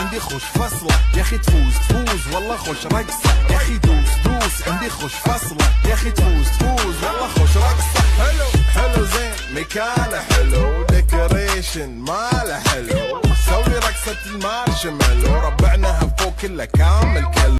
عندي خوش فصلة يا اخي تفوز تفوز والله خوش رقصة يا اخي دوس دوس عندي خوش فصلة يا اخي تفوز تفوز والله خوش رقصة. حلو حلو زين مكانه حلو ديكوريشن ماله حلو سوي رقصة المارشميلو ربعناها فوق كله كامل كله.